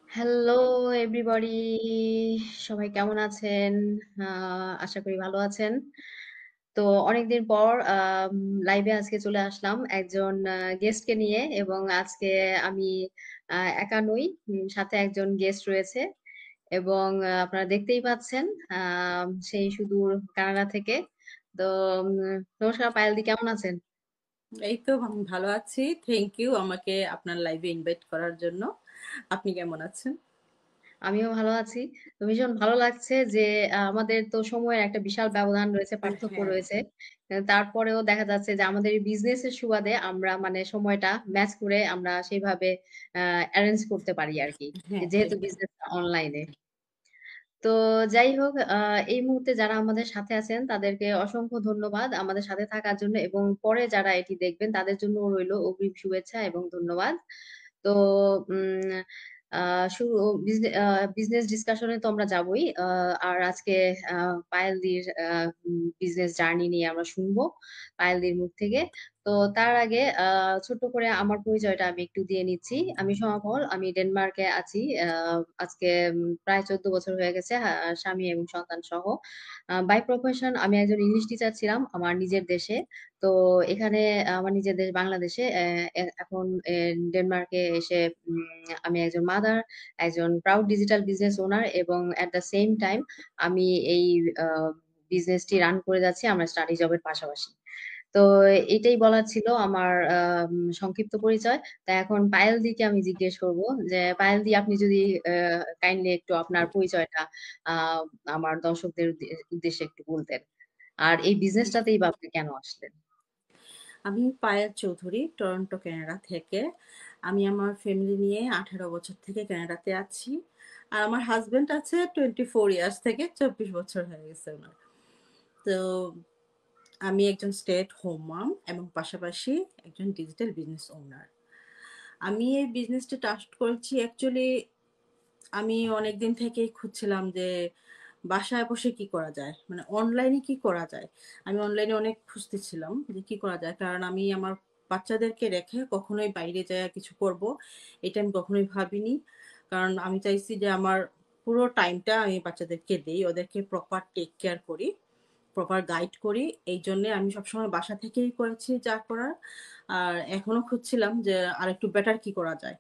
Hello everybody, সবাই কেমন আছেন? আশা করি ভালো আছেন। তো অনেকদিন পর লাইভে আজকে চলে আসলাম একজন গেস্টকে নিয়ে এবং আজকে আমি একা নই, সাথে একজন গেস্ট রয়েছে এবং আপনারা দেখতেই পাচ্ছেন সেই সুদূর কানাডা থেকে। তো নমস্কার পায়েলদি, কেমন আছেন? এই তো আমি ভালো আছি। থ্যাংক ইউ আমাকে আপনার লাইভে ইনভাইট করার জন্য। আপনি কেমন আছেন? আমিও ভালো আছি। তো ভীষণ ভালো লাগছে যে আমাদের তো সময়ের একটা বিশাল ব্যবধান রয়েছে, পার্থক্য হ্যাঁ, রয়েছে। তারপরেও দেখা যাচ্ছে যে আমাদের এই বিজনেসের সুবাদে আমরা মানে সময়টা ম্যাচ করে আমরা সেইভাবে এরেঞ্জ করতে পারি আরকি। হ্যাঁ, যেহেতু হ্যাঁ। বিজনেসটা অনলাইনে। তো যাই হোক, এই মুহূর্তে যারা আমাদের সাথে আছেন তাদেরকে অসংখ্য ধন্যবাদ আমাদের সাথে থাকার জন্য এবং পরে যারা এটি দেখবেন তাদের জন্যও রইলো অগ্রিম শুভেচ্ছা এবং ধন্যবাদ। তো উম আ শু বিজনে আ বিজনেস ডিসকাশন এ তো আমরা যাবোই। আর আজকে পায়েলদির বিজনেস জার্নি নিয়ে আমরা শুনবো পায়েলদির মুখ থেকে। তো তার আগে ছোট্ট করে আমার পরিচয়টা আমি একটু দিয়ে নিচ্ছি। আমি সমাপল, আমি ডেনমার্কে আছি। আজকে প্রায় ১৪ বছর হয়ে গেছে, স্বামী এবং সন্তান সহ। বাই প্রফেশন আমি একজন ইংলিশ টিচার ছিলাম আমার নিজের দেশে। তো এখানে আমার নিজের দেশ বাংলাদেশে এখন ডেনমার্কে এসে আমি একজন মাদার, একজন প্রাউড ডিজিটাল বিজনেস ওনার এবং এট দ্য সেম টাইম আমি এই বিজনেসটি রান করে যাচ্ছি আমার স্টাডি জবের পাশাপাশি। তো এটাই বলার ছিল আমার সংক্ষিপ্ত পরিচয়। তা এখন পায়েল দিকে আমি জিজ্ঞেস করব যে পায়েল দি, আপনি যদি কাইন্ডলি একটু আপনার পরিচয়টা আহ আমার দর্শকদের উদ্দেশ্যে একটু বলতেন। আর এই বিজনেসটাতেই বা আপনি কেন আসলেন? আমি পায়েল চৌধুরী, টরন্টো, কানাডা থেকে। আমি আমার ফ্যামিলি নিয়ে 18 বছর থেকে কানাডাতে আছি। আর আমার হাসব্যান্ড আছে 24 ইয়ার্স থেকে 24 বছর হয়ে গেছে উনার। তো আমি একজন স্টে এট হোম মাম এবং পাশাপাশি একজন ডিজিটাল বিজনেস ওনার। আমি এই বিজনেসটা স্টার্ট করেছি অ্যাকচুয়ালি আমি অনেকদিন থেকেই খুঁজছিলাম যে বাসায় বসে কি করা যায়, মানে অনলাইনে কি করা যায়। আমি অনলাইনে অনেক খুঁজতেছিলাম যে কি করা যায়, কারণ আমি আমার বাচ্চাদেরকে রেখে কখনোই বাইরে যায় কিছু করব, এটা আমি কখনোই ভাবিনি। কারণ আমি চাইছি যে আমার পুরো টাইমটা আমি বাচ্চাদেরকে দেই, ওদেরকে প্রপার টেক কেয়ার করি, প্রপার গাইড করি। এই জন্যে আমি সবসময় বাসা থেকেই করেছি যা করার। আর এখনো খুঁজছিলাম যে আর একটু বেটার কি করা যায়।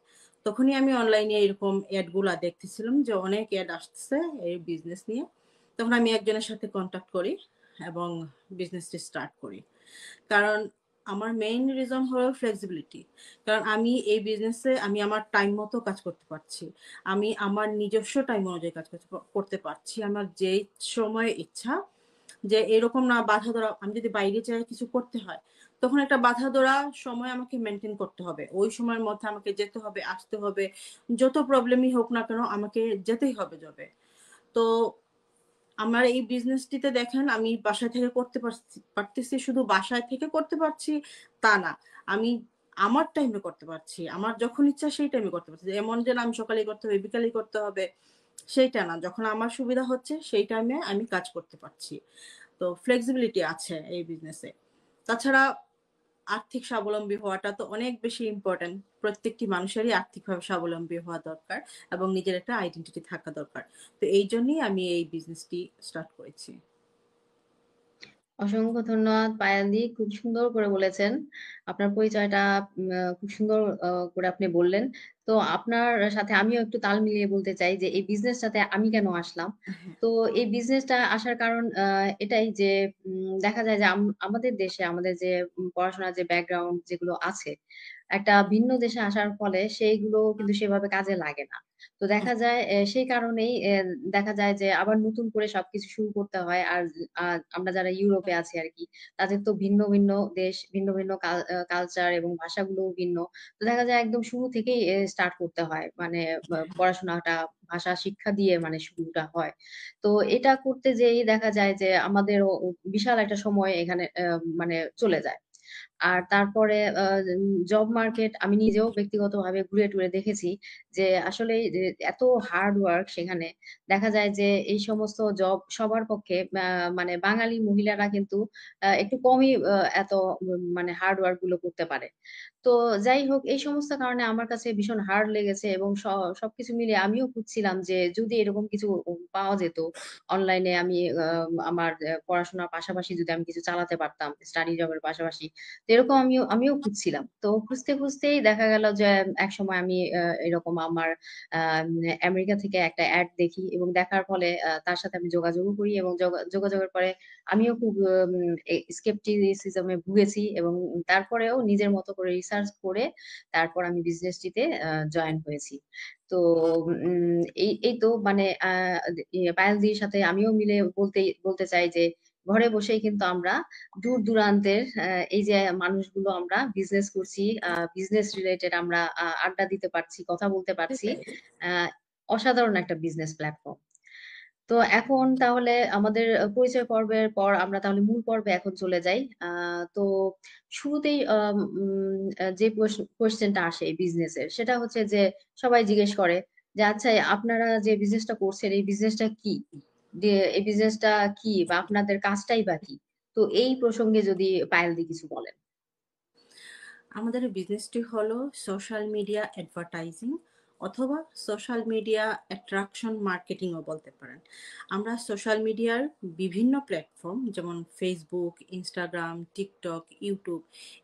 তখনই আমি অনলাইনে এরকম অ্যাডগুলা দেখতেছিলাম যে অনেক অ্যাড আসতেছে এই বিজনেস নিয়ে। তখন আমি একজনের সাথে কন্ট্যাক্ট করি এবং বিজনেসটি স্টার্ট করি। কারণ আমার মেইন রিজন হলো ফ্লেক্সিবিলিটি। কারণ আমি এই বিজনেসে আমি আমার টাইম মতো কাজ করতে পারছি। আমি আমার নিজস্ব টাইম অনুযায়ী কাজ করতে পারছি। আমার যেই সময়ে ইচ্ছা, যে এরকম না বাধা ধরা আমি যদি বাইরে যাই কিছু করতে হয়, তখন একটা বাধা ধরা সময় আমাকে মেনটেন করতে হবে। ওই সময়ের মধ্যে আমাকে যেতে হবে, আসতে হবে। যত প্রবলেমই হোক না কেন আমাকে যেতেই হবে জবে। তো আমার এই বিজনেসটিতে দেখেন আমি বাসায় থেকে করতে পারতেছি। শুধু বাসায় থেকে করতে পারছি তা না। আমি আমার টাইমে করতে পারছি। আমার যখন ইচ্ছা সেই টাইমে করতে পারছি। এমন যে না আমি সকালেই করতে হবে, বিকালেই করতে হবে, সেইটা না। যখন আমার সুবিধা হচ্ছে সেই টাইমে আমি কাজ করতে পারছি। তো ফ্লেক্সিবিলিটি আছে এই বিজনেসে। তাছাড়া আর্থিক স্বাবলম্বী হওয়াটা তো অনেক বেশি ইম্পোর্টেন্ট। প্রত্যেকটি মানুষেরই আর্থিকভাবে স্বাবলম্বী হওয়া দরকার এবং নিজের একটা আইডেন্টিটি থাকা দরকার। তো এইজন্যই আমি এই বিজনেসটি স্টার্ট করেছি। অসংখ্য ধন্যবাদ পায়েলদি, খুব সুন্দর করে বলেছেন। আপনার পরিচয়টা খুব সুন্দর করে আপনি বললেন। তো আপনার সাথে আমিও একটু তাল মিলিয়ে বলতে চাই যে এই বিজনেসটাতে আমি কেন আসলাম। তো এই বিজনেসটা আসার কারণ এটাই যে দেখা যায় যে আমাদের দেশে আমাদের যে পড়াশোনার যে ব্যাকগ্রাউন্ড যেগুলো আছে, একটা ভিন্ন দেশে আসার ফলে সেইগুলো কিন্তু সেভাবে কাজে লাগে না। তো দেখা যায় সেই কারণেই দেখা যায় যে আবার নতুন করে সবকিছু শুরু করতে হয়। আর আমরা যারা ইউরোপে আছি আরকি, তাদের তো ভিন্ন, ভিন্ন দেশ, ভিন্ন, ভিন্ন কালচার এবং ভাষাগুলোও ভিন্ন। তো দেখা যায় একদম শুরু থেকেই স্টার্ট করতে হয়। মানে পড়াশোনাটা ভাষা শিক্ষা দিয়ে মানে শুরুটা হয়। তো এটা করতে যেয়েই দেখা যায় যে আমাদেরও বিশাল একটা সময় এখানে মানে চলে যায়। আর তারপরে জব মার্কেট আমি নিজেও ব্যক্তিগতভাবে ঘুরে টুরে দেখেছি যে আসলে যে এত হার্ড ওয়ার্ক সেখানে। দেখা যায় যে এই সমস্ত জব সবার পক্ষে মানে বাঙালি মহিলারা কিন্তু একটু কমই এত মানে হার্ড ওয়ার্ক গুলো করতে পারে। তো যাই হোক এই সমস্ত কারণে আমার কাছে ভীষণ হার্ড লেগেছে এবং সবকিছু মিলিয়ে আমিও খুঁজছিলাম যে যদি এরকম কিছু পাওয়া যেত অনলাইনে আমি আমার পড়াশোনার পাশাপাশি যদি আমি কিছু চালাতে পারতাম স্টাডি জবের পাশাপাশি। তো এরকম আমিও খুঁজছিলাম। তো খুঁজতে খুঁজতেই দেখা গেল যে একসময় আমি এরকম আমার আমেরিকা থেকে একটা এড দেখি এবং দেখার ফলে তার সাথে আমি যোগাযোগও করি এবং যোগাযোগের পরে আমিও খুব স্কেপটিসিজম এ ভুগেছি এবং তারপরেও নিজের মতো করে রিসার্চ করে তারপর আমি বিজনেসটিতে জয়েন হয়েছি। তো এই তো মানে পায়েল দির সাথে আমিও মিলে বলতে চাই যে ঘরে বসেই কিন্তু আমরা দূর দূরান্তের এই যে মানুষগুলো আমরা বিজনেস করছি, বিজনেস রিলেটেড আমরা আড্ডা দিতে পারছি, কথা বলতে পারছি। সেটাই। আহ অসাধারণ একটা বিজনেস প্ল্যাটফর্ম। তো এখন তাহলে আমাদের পরিচয় পর্বের পর আমরা তাহলে মূল পর্বে এখন চলে যাই। তো শুরুতেই যে কোয়েশ্চেনটা আসে এই বিজনেসের সেটা হচ্ছে যে সবাই জিজ্ঞেস করে যে আচ্ছা আপনারা যে বিজনেসটা করছেন এই বিজনেসটা কি? যে এই বিজনেসটা কি বা আপনাদের কাজটাই বা কি? তো এই প্রসঙ্গে যদি পায়েল দি কিছু বলেন। আমাদের বিজনেসটি হলো সোশ্যাল মিডিয়া অ্যাডভার্টাইজিং অথবা সোশ্যাল মিডিয়া অ্যাট্রাকশন মার্কেটিংও বলতে পারেন। আমরা সোশ্যাল মিডিয়ার বিভিন্ন প্ল্যাটফর্ম যেমন ফেসবুক, ইনস্টাগ্রাম, টিকটক, ইউটিউব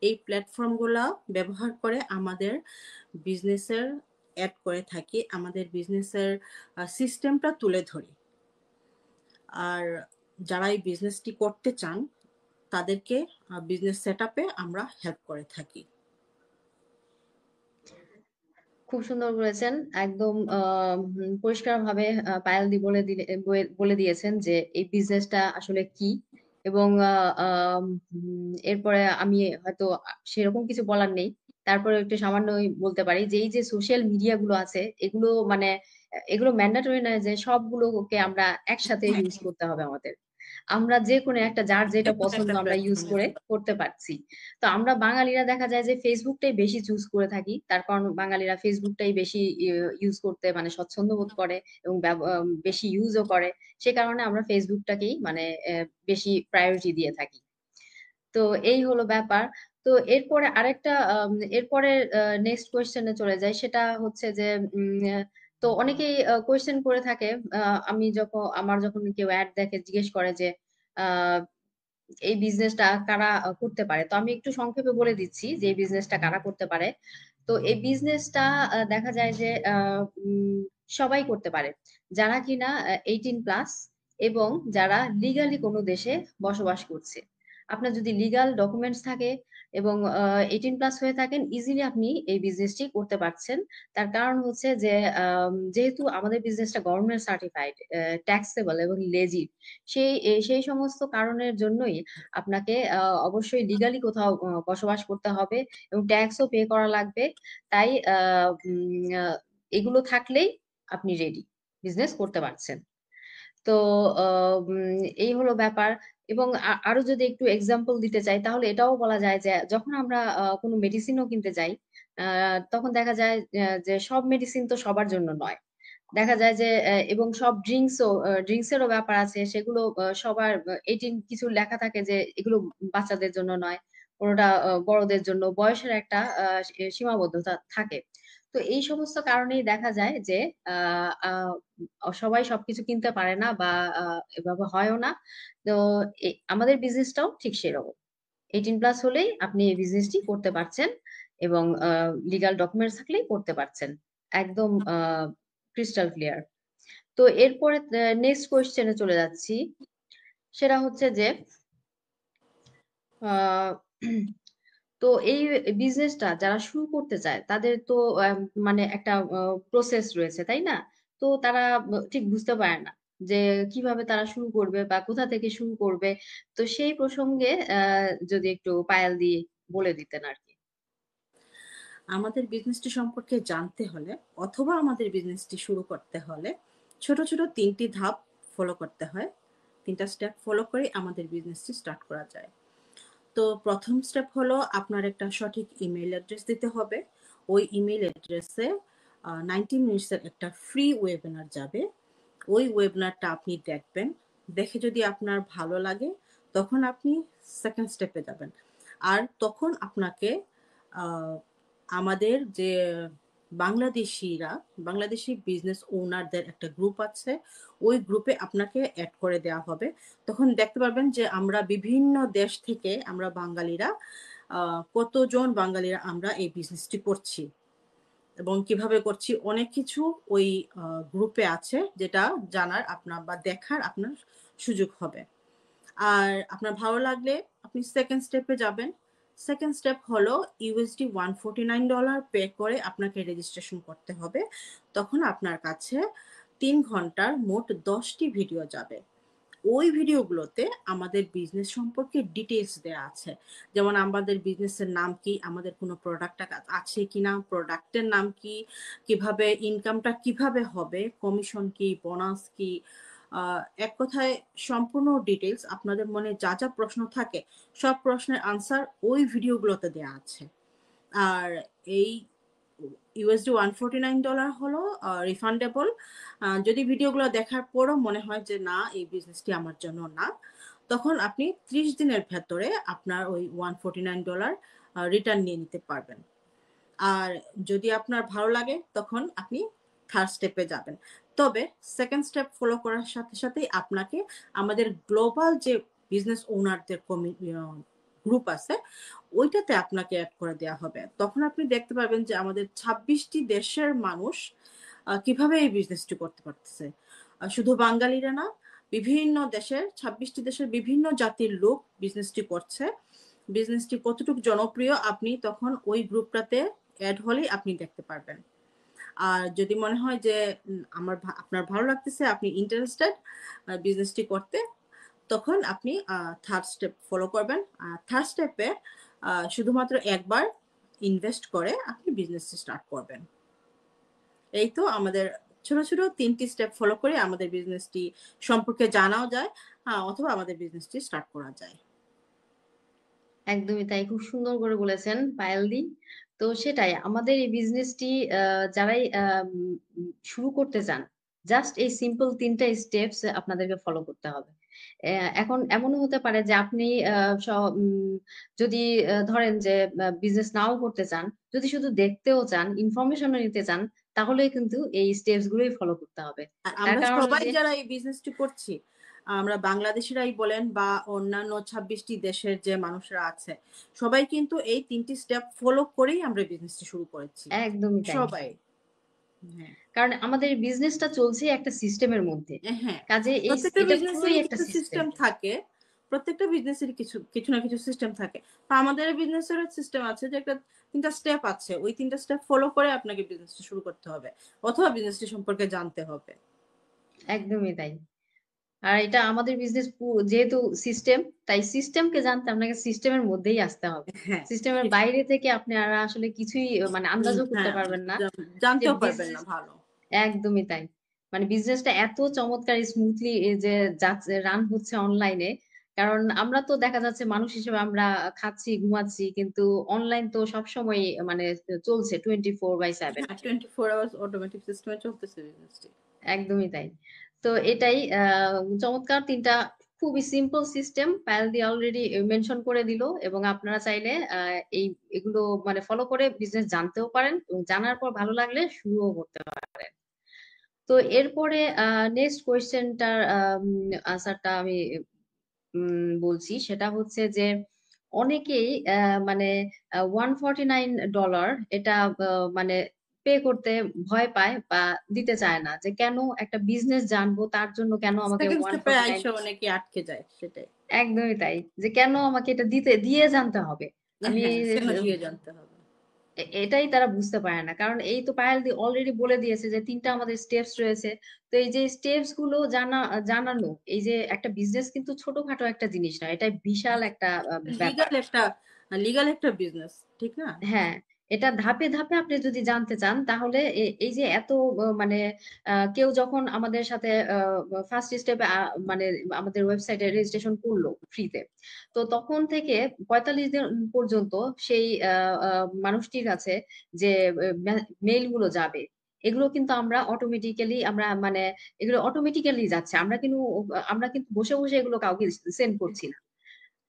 এই প্ল্যাটফর্মগুলো ব্যবহার করে আমাদের বিজনেসের অ্যাড করে থাকি, আমাদের বিজনেসের সিস্টেমটা তুলে ধরি। আর যারা এই বিজনেসটি করতে চান তাদেরকে বিজনেস সেট আপে আমরা হেল্প করে থাকি। খুব সুন্দর বলেছেন। একদম পরিষ্কারভাবে পায়েল দি বলে দিয়েছেন যে এই বিজনেসটা আসলে কি এবং এরপরে আমি হয়তো সেরকম কিছু বলার নেই। তারপরে একটু সামান্যই বলতে পারি যে এই যে সোশ্যাল মিডিয়া গুলো আছে এগুলো মানে এগুলো ম্যান্ডেটরি নয় যে সবগুলোকে আমরা একসাথে হ্যাঁ, ইউজ করতে হবে আমাদের। আমরা যেকোনো একটা যার যেটা যেকোনো পছন্দ একটা আমরা ইউজ প্ল্যাটফর্মে করে করতে পারছি। তো আমরা বাঙালিরা দেখা যায় যে ফেসবুকটাই বেশি চুজ করে থাকি। তার কারণ বাঙালিরা ফেসবুকটাই বেশি ইউজ করতে মানে স্বচ্ছন্দ বোধ করে এবং বেশি ইউজও করে। সে কারণে আমরা ফেসবুকটাকেই মানে বেশি প্রায়োরিটি দিয়ে থাকি। তো এই হলো ব্যাপার। তো এরপরে আরেকটা এরপরে নেক্সট কোয়েশ্চেনে চলে যাই। সেটা হচ্ছে যে তো অনেকেই কোয়েশ্চেন করে থাকে আমার যখন কেউ অ্যাড দেখে জিজ্ঞেস করে যে আহ এই বিজনেসটা কারা করতে পারে। তো আমি একটু সংক্ষেপে বলে দিচ্ছি যে এই বিজনেসটা কারা করতে পারে। তো এই বিজনেসটা দেখা যায় যে সবাই করতে পারে যারা কিনা 18+ এবং যারা লিগালি কোনো দেশে বসবাস করছে। আপনার যদি লিগাল ডকুমেন্টস থাকে এবং 18+ হয়ে থাকেন ইজিলি আপনি এই বিজনেসটি করতে পারছেন। তার কারণ হচ্ছে যে যেহেতু আমাদের বিজনেসটা গভর্নমেন্ট সার্টিফাইড, ট্যাক্সেবল এবং লেজিট, সেই সমস্ত কারণের জন্যই আপনাকে অবশ্যই লিগালি কোথাও বসবাস করতে হবে এবং ট্যাক্সও পে করা লাগবে। তাই এগুলো থাকলেই আপনি রেডি, বিজনেস করতে পারছেন। তো এই হলো ব্যাপার। এবং আরো যদি একটু এক্সাম্পল দিতে চাই তাহলে এটাও বলা যায় যে যখন আমরা কোনো মেডিসিনও কিনতে যাই তখন দেখা যায় যে সব মেডিসিন তো সবার জন্য নয়। দেখা যায় যে এবং সব ড্রিঙ্কসেরও ব্যাপার আছে সেগুলো সবার 18 কিছু লেখা থাকে যে এগুলো বাচ্চাদের জন্য নয়, কোনোটা বড়দের জন্য, বয়সের একটা সীমাবদ্ধতা থাকে। তো এই সমস্ত কারণেই দেখা যায় যে আহ আহ, সবাই সবকিছু কিনতে পারে না বা এভাবে হয়ও না। তো আমাদের বিজনেসটাও ঠিক সেরকম। 18+ হলেই আপনি এই বিজনেসটি করতে পারছেন এবং লিগাল ডকুমেন্টস থাকলেই করতে পারছেন। একদম ক্রিস্টাল ক্লিয়ার। তো এরপরে নেক্সট কোয়েশ্চেনে চলে যাচ্ছি। সেটা হচ্ছে যে আহ, তো এই বিজনেসটা যারা শুরু করতে চায় তাদের তো মানে একটা প্রসেস রয়েছে তাই না? তো তারা ঠিক বুঝতে পারে না যে কিভাবে তারা শুরু করবে বা কোথা থেকে শুরু করবে। তো সেই প্রসঙ্গে যদি একটু পায়েল দিয়ে বলে দিতেন আর কি। আমাদের বিজনেসটি সম্পর্কে জানতে হলে অথবা আমাদের বিজনেসটি শুরু করতে হলে ছোট ছোট 3টি ধাপ ফলো করতে হয়। 3টা স্টেপ ফলো করে আমাদের বিজনেসটি স্টার্ট করা যায়। তো প্রথম স্টেপ হলো আপনার একটা সঠিক ইমেইল অ্যাড্রেস দিতে হবে। ওই ইমেইল অ্যাড্রেসে 90 মিনিটসের একটা ফ্রি ওয়েবিনার যাবে। ওই ওয়েবিনারটা আপনি দেখবেন। দেখে যদি আপনার ভালো লাগে তখন আপনি সেকেন্ড স্টেপে যাবেন। আর তখন আপনাকে আহ, আমাদের যে বাংলাদেশিরা, বাংলাদেশি বিজনেস ওনারদের একটা গ্রুপ আছে, ওই গ্রুপে আপনাকে অ্যাড করে দেওয়া হবে। তখন দেখতে পারবেন যে আমরা বিভিন্ন দেশ থেকে, আমরা বাঙালিরা কতজন বাঙালিরা আমরা এই বিজনেসটি করছি এবং কিভাবে করছি অনেক কিছু ওই গ্রুপে আছে, যেটা জানার আপনার বা দেখার আপনার সুযোগ হবে। আর আপনার ভালো লাগলে আপনি সেকেন্ড স্টেপে যাবেন। সেকেন্ড স্টেপ হলো ইউএসডি $149 পে করে আপনাকে রেজিস্ট্রেশন করতে হবে। তখন আপনার কাছে 3 ঘন্টার মোট 10টি ভিডিও যাবে। ওই ভিডিওগুলোতে আমাদের বিজনেস সম্পর্কে ডিটেলস দেওয়া আছে, যেমন আমাদের বিজনেসের নাম কি, আমাদের কোনো প্রোডাক্ট আছে কিনা, প্রোডাক্টের নাম কি, কিভাবে ইনকামটা কিভাবে হবে, কমিশন কি, বোনাস কি, এক কথায় সম্পূর্ণ ডিটেলস। আপনাদের মনে যা যা প্রশ্ন থাকে সব প্রশ্নের আনসার ওই ভিডিওগুলোতে দেওয়া আছে। আর এই $149 হলো রিফান্ডেবল। যদি ভিডিওগুলো দেখার পরও মনে হয় যে না, এই বিজনেসটি আমার জন্য না, তখন আপনি 30 দিনের ভেতরে আপনার ওই $149 রিটার্ন নিয়ে নিতে পারবেন। আর যদি আপনার ভালো লাগে তখন আপনি থার্ড স্টেপে যাবেন। তবে সেকেন্ড স্টেপ ফলো করার সাথে সাথেই আপনাকে আমাদের গ্লোবাল যে বিজনেস ওনারদের গ্রুপ আছে, ওইটাতে আপনাকে অ্যাড করে দেওয়া হবে। তখন আপনি দেখতে পারবেন যে আমাদের 26টি দেশের মানুষ কিভাবে এই বিজনেসটি করতে পারতেছে। শুধু বাঙালিরা না, বিভিন্ন দেশের 26টি দেশের বিভিন্ন জাতির লোক বিজনেসটি করছে। বিজনেসটি কতটুকু জনপ্রিয় আপনি তখন ওই গ্রুপটাতে অ্যাড হলেই আপনি দেখতে পারবেন। আর যদি মনে হয় যে আপনার ভালো লাগতেছে, আপনি ইন্টারেস্টেড বিজনেসটি করতে, তখন আপনি থার্ড স্টেপ ফলো করবেন। থার্ড স্টেপে শুধুমাত্র একবার ইনভেস্ট করে আপনি বিজনেসটি স্টার্ট করবেন। এই তো আমাদের ছোট ছোট 3টি স্টেপ ফলো করে আমাদের বিজনেসটি সম্পর্কে জানাও যায়, অথবা আমাদের বিজনেসটি স্টার্ট করা যায়। একদমই তাই। খুব সুন্দর করে বলেছেন পায়েলদি। তো সেটাই আমাদের এই বিজনেসটি যারাই শুরু করতে চান, জাস্ট এই সিম্পল 3টা স্টেপস আপনাদেরকে ফলো করতে হবে। এখন এমনও হতে পারে যে আপনি যদি ধরেন যে বিজনেস নাও করতে চান, যদি শুধু দেখতেও চান, ইনফরমেশনও নিতে চান, তাহলেই কিন্তু এই স্টেপস গুলোই ফলো করতে হবে। আর তার আমরা কারণ ওই সবাই যে যারা এই বিজনেসটি করছি, আমরা বাংলাদেশিরাই বলেন বা অন্যান্য 26টি দেশের যে মানুষরা আছে, সবাই কিন্তু এই 3টি স্টেপ ফলো করেই আমরা বিজনেসটি শুরু করেছি। একদমই তাই। সবাই। হ্যাঁ, কারণ আমাদের বিজনেসটা চলছে একটা সিস্টেমের মধ্যে। হ্যাঁ। কাজে প্রত্যেকটা এটা পুরোই বিজনেসেরই একটা কিছু সিস্টেম। সিস্টেম থাকে। প্রত্যেকটা বিজনেসেরই কিছু কিছু না কিছু সিস্টেম থাকে। তো আমাদের বিজনেসের সিস্টেম আছে যে একটা 3টা স্টেপ আছে। ওই 3টা স্টেপ ফলো করে আপনাকে বিজনেসটা শুরু করতে হবে। অথবা বিজনেসটি সম্পর্কে জানতে হবে। একদমই তাই। আর এটা আমাদের বিজনেস যেহেতু সিস্টেম, তাই সিস্টেমকে জানতে আপনাকে সিস্টেমের মধ্যেই আসতে হবে। হ্যাঁ, সিস্টেমের সেটাই। বাইরে থেকে আপনি আর আসলে কিছুই মানে আন্দাজও করতে হ্যাঁ, পারবেন না যে জানতেও পারবেন না বিজনেস। ভালো। একদমই তাই। মানে বিজনেসটা এত চমৎকার স্মুথলি যে যাচ্ছে, রান হচ্ছে অনলাইনে। কারণ আমরা তো দেখা যাচ্ছে মানুষ হিসেবে আমরা খাচ্ছি, ঘুমাচ্ছি, কিন্তু অনলাইন তো সবসময় মানে চলছে 24/7। হ্যাঁ, 24 আওয়ার্স অটোমেটিক সিস্টেমে চলতেছে বিজনেসটি। একদমই তাই। তো এটাই চমৎকার ৩টা খুবই সিম্পল সিস্টেম পায়েল দিয়ে অলরেডি মেনশন করে দিল, এবং আপনারা চাইলে এই এগুলো মানে ফলো করে বিজনেস জানতেও পারেন, এবং জানার পর ভালো লাগলে শুরুও করতে পারেন। তো এরপরে নেক্সট কোয়েশ্চেনটার আনসারটা আমি বলছি, সেটা হচ্ছে যে অনেকেই মানে $149 এটা মানে পে করতে ভয় পায় বা দিতে চায় না, যে কেন একটা বিজনেস জানবো তার জন্য কেন আমাকে সেকেন্ড ওয়ান স্টেপে ফোরটি নাইন আইসা অনেকে আটকে যায়, সেটাই। একদমই তাই, যে কেন আমাকে এটা দিয়ে জানতে হবে। আমি হ্যাঁ, কেন দিয়ে জানতে হবে। এটাই তারা বুঝতে পারে না, কারণ এই তো পায়েল দি অলরেডি বলে দিয়েছে যে 3টা আমাদের স্টেপস রয়েছে। তো এই যে স্টেপস গুলো জানানো, এই যে একটা বিজনেস কিন্তু ছোটখাটো একটা জিনিস না, এটা বিশাল একটা ব্যাপার। লিগাল একটা লিগাল একটা বিজনেস, ঠিক না? হ্যাঁ, এটা ধাপে ধাপে আপনি যদি জানতে চান তাহলে এই যে এত মানে কেউ যখন আমাদের সাথে ফার্স্ট স্টেপে মানে আমাদের ওয়েবসাইটে রেজিস্ট্রেশন করলো ফ্রিতে, তো তখন থেকে ৪৫ দিন পর্যন্ত সেই মানুষটির কাছে যে মেইল গুলো যাবে, এগুলো কিন্তু আমরা অটোমেটিক্যালি আমরা মানে এগুলো অটোমেটিক্যালি যাচ্ছে, আমরা কিন্তু বসে বসে এগুলো কাউকে সেন্ড করছি না।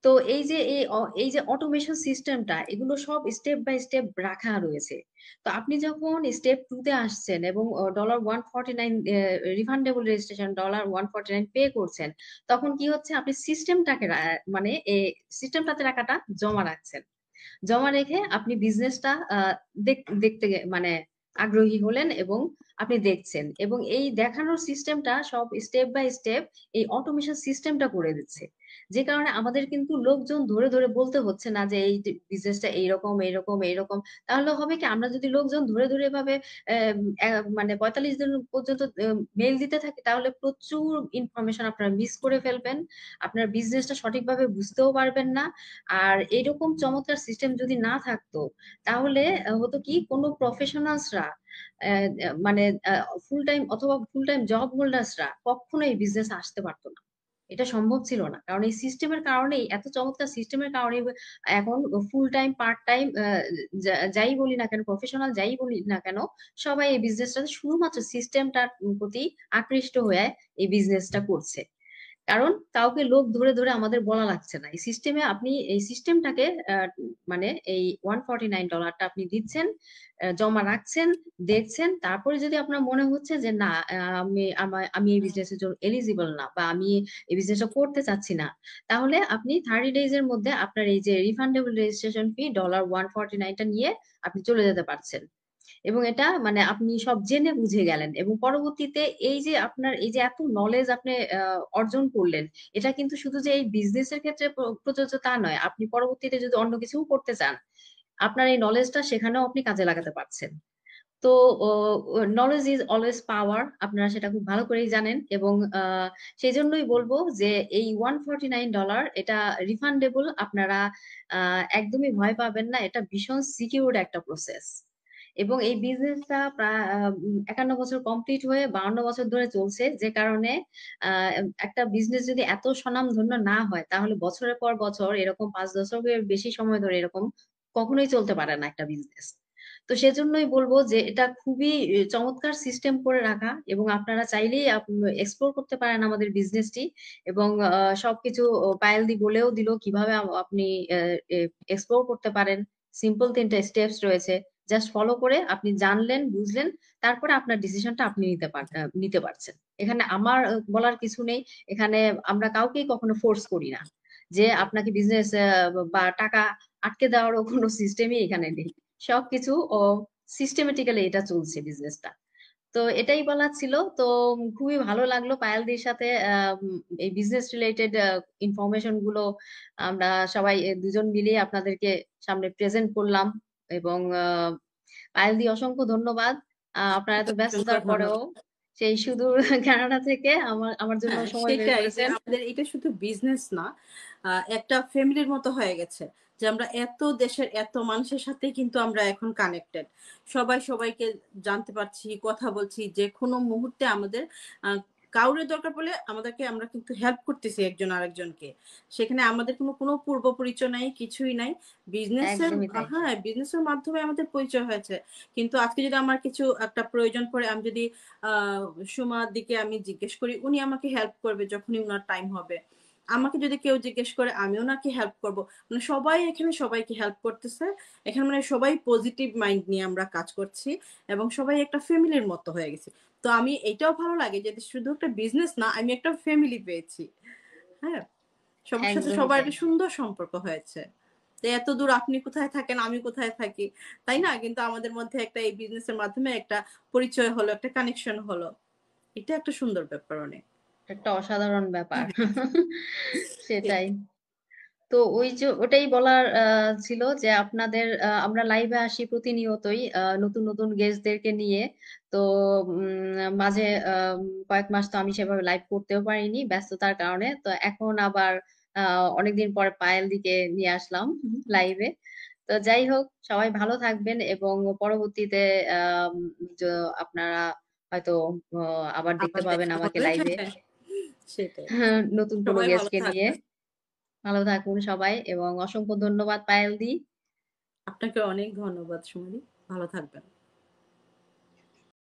তো এই যে অটোমেশন সিস্টেমটা, এগুলো সব স্টেপ বাই স্টেপ রাখা রয়েছে। তো আপনি যখন স্টেপ 2 তে আসছেন এবং $149 রিফান্ডেবল রেজিস্ট্রেশন $149 পে করছেন, তখন কি হচ্ছে, আপনি সিস্টেমটাকে মানে সিস্টেমটাতে টাকাটা জমা রাখছেন। জমা রেখে আপনি বিজনেসটা দেখতে মানে আগ্রহী হলেন এবং আপনি দেখছেন, এবং এই দেখানোর সিস্টেমটা সব স্টেপ বাই স্টেপ এই অটোমেশন সিস্টেমটা করে দিচ্ছে। যে কারণে আমাদের কিন্তু লোকজন ধরে ধরে বলতে হচ্ছে না যে এই বিজনেসটা এইরকম এইরকম এইরকম। তাহলে হবে কি, আমরা যদি লোকজন ধরে ধরে এভাবে মানে ৪৫ দিন পর্যন্ত মেইল দিতে থাকি, তাহলে প্রচুর ইনফরমেশন আপনারা মিস করে ফেলবেন, আপনার বিজনেসটা সঠিকভাবে বুঝতেও পারবেন না। আর এরকম চমৎকার সিস্টেম যদি না থাকতো, তাহলে হতো কি, কোনো প্রফেশনালসরা মানে ফুল টাইম অথবা ফুল টাইম জব হোল্ডার্সরা কখনো এই বিজনেস আসতে পারতো না। এটা সম্ভব ছিল না, কারণ এই সিস্টেমের কারণেই, এত চমৎকার সিস্টেমের কারণে এখন ফুল টাইম পার্ট টাইম যাই বলি না কেন, প্রফেশনাল যাই বলি না কেন, সবাই এই বিজনেসটা শুধুমাত্র সিস্টেমটার প্রতি আকৃষ্ট হয়ে এই বিজনেসটা করছে। কারণ কাউকে লোক ধরে ধরে আমাদের বলা লাগছে না, এই সিস্টেমে আপনি এই সিস্টেমটাকে মানে এই $149 আপনি দিচ্ছেন, জমা রাখছেন, দেখছেন, তারপরে যদি আপনার মনে হচ্ছে যে না, আমি এই বিজনেসের জন্য এলিজিবল না, বা আমি এই বিজনেসটা করতে চাচ্ছি না, তাহলে আপনি 30 ডেজ এর মধ্যে আপনার এই যে রিফান্ডেবল রেজিস্ট্রেশন ফি $149টা নিয়ে আপনি চলে যেতে পারছেন। এবং এটা মানে আপনি সব জেনে বুঝে গেলেন, এবং পরবর্তীতে এই যে আপনার এই যে এত নলেজ আপনি অর্জন করলেন, এটা কিন্তু শুধু যে এই বিজনেসের ক্ষেত্রে প্রযোজ্য তা নয়, আপনি পরবর্তীতে যদি অন্য কিছু করতে চান, আপনার এই নলেজটা সেখানেও আপনি কাজে লাগাতে পারছেন। তো নলেজ ইজ অলওয়েজ পাওয়ার, আপনারা সেটা খুব ভালো করেই জানেন, এবং সেই জন্যই বলবো যে এই $149 এটা রিফান্ডেবল, আপনারা একদমই ভয় পাবেন না, এটা ভীষণ সিকিউরড একটা প্রসেস। এবং এই বিজনেসটা প্রায় 51 বছর কমপ্লিট হয়ে 52 বছর ধরে চলছে, যে কারণে আহ, একটা বিজনেস যদি এত স্বনামধন্য না হয়, তাহলে বছরের পর বছর এরকম 5 দশকের বেশি সময় ধরে এরকম কখনোই চলতে পারে না একটা বিজনেস। তো সেজন্যই বলবো যে এটা খুবই চমৎকার সিস্টেম করে রাখা, এবং আপনারা চাইলেই এক্সপ্লোর করতে পারেন আমাদের বিজনেসটি। এবং সবকিছু পায়েল দি বলেও দিল কিভাবে আপনি এক্সপ্লোর করতে পারেন। সিম্পল 3টা স্টেপস রয়েছে, জাস্ট ফলো করে আপনি জানলেন, বুঝলেন, তারপরে আপনার ডিসিশনটা আপনি নিতে পারছেন। এখানে আমার বলার কিছু নেই। এখানে আমরা কাউকেই কখনো ফোর্স করি না যে আপনাকে বিজনেস বা টাকা আটকে দেওয়ারও কোনো সিস্টেমই এখানে নেই। সবকিছু ও সিস্টেমেটিক্যালি এটা চলছে বিজনেসটা। তো এটাই বলার ছিল। তো খুবই ভালো লাগলো পায়েলদির সাথে এই বিজনেস রিলেটেড ইনফরমেশন গুলো আমরা সবাই দুজন মিলিয়ে আপনাদেরকে সামনে প্রেজেন্ট করলাম। এবং পায়েলদি, অসংখ্য ধন্যবাদ। আপনারা এত অসংখ্য ব্যস্ততার পরেও ধন্যবাদ। সেই সুদূর কানাডা থেকে আমার জন্য হ্যাঁ, সময় বের সেটাই যে করেছেন। আমাদের এটা শুধু বিজনেস না, একটা ফ্যামিলির মতো হয়ে গেছে। যে আমরা এত দেশের এত মানুষের সাথে কিন্তু আমরা এখন কানেক্টেড। সবাই সবাইকে জানতে পারছি, কথা বলছি। যে কোনো মুহূর্তে আমাদের কাউরে দরকার পড়লে আমাদেরকে আমরা কিন্তু হেল্প করতেছি একজন আরেকজনকে। সেখানে আমাদের কোনো পূর্ব পরিচয় নাই, কিছুই নাই। বিজনেসের একদমই তাই। হ্যাঁ, বিজনেসের মাধ্যমে আমাদের পরিচয় হয়েছে। কিন্তু আজকে যদি আমার কিছু একটা প্রয়োজন পড়ে, আমি যদি আহ সুমার দিকে আমি জিজ্ঞেস করি, উনি আমাকে হেল্প করবে যখনই উনার টাইম হবে। আমাকে যদি কেউ জিজ্ঞেস করে, আমি ওনাকে হেল্প করব। মানে সবাই এখানে সবাইকে হেল্প করতেছে। এখানে মানে সবাই পজিটিভ মাইন্ড নিয়ে আমরা কাজ করছি, এবং সবাই একটা ফ্যামিলির মতো হয়ে গেছি। তো আমি এটাও ভালো লাগে যে শুধু একটা বিজনেস না, আমি একটা ফ্যামিলি পেয়েছি। হ্যাঁ, সবার সাথে একদমই সবার তাই। একটা সুন্দর সম্পর্ক হয়েছে। তো এত দূর আপনি কোথায় থাকেন, আমি কোথায় থাকি, তাই না? কিন্তু আমাদের মধ্যে একটা এই বিজনেসের মাধ্যমে একটা পরিচয় হলো, একটা কানেকশন হলো। এটা একটা সুন্দর ব্যাপার অনেক। একটা অসাধারণ ব্যাপার। হ্যাঁ, সেটাই। তো ওই যে ওটাই বলার ছিল যে আপনাদের আমরা লাইভে আসি প্রতিনিয়তই নতুন নতুন গেস্টদেরকে নিয়ে। তো মাঝে কয়েক মাস তো আমি সেভাবে লাইভ করতেও পারিনি ব্যস্ততার কারণে। তো এখন আবার অনেকদিন পরে পায়েল দিকে নিয়ে আসলাম লাইভে। তো যাই হোক সবাই ভালো থাকবেন এবং পরবর্তীতে আম য আপনারা হয়তো অ আবার দেখতে আবার পাবেন দেখা আমাকে হবে। লাইভে। হ্যাঁ, সেটাই। নতুন কোনো সবাই ভালো গেস্টকে নিয়ে। থাকবেন। ভালো থাকুন সবাই এবং অসংখ্য ধন্যবাদ পায়েল দি। আপনাকে অনেক ধন্যবাদ সুমনি। ভালো থাকবেন।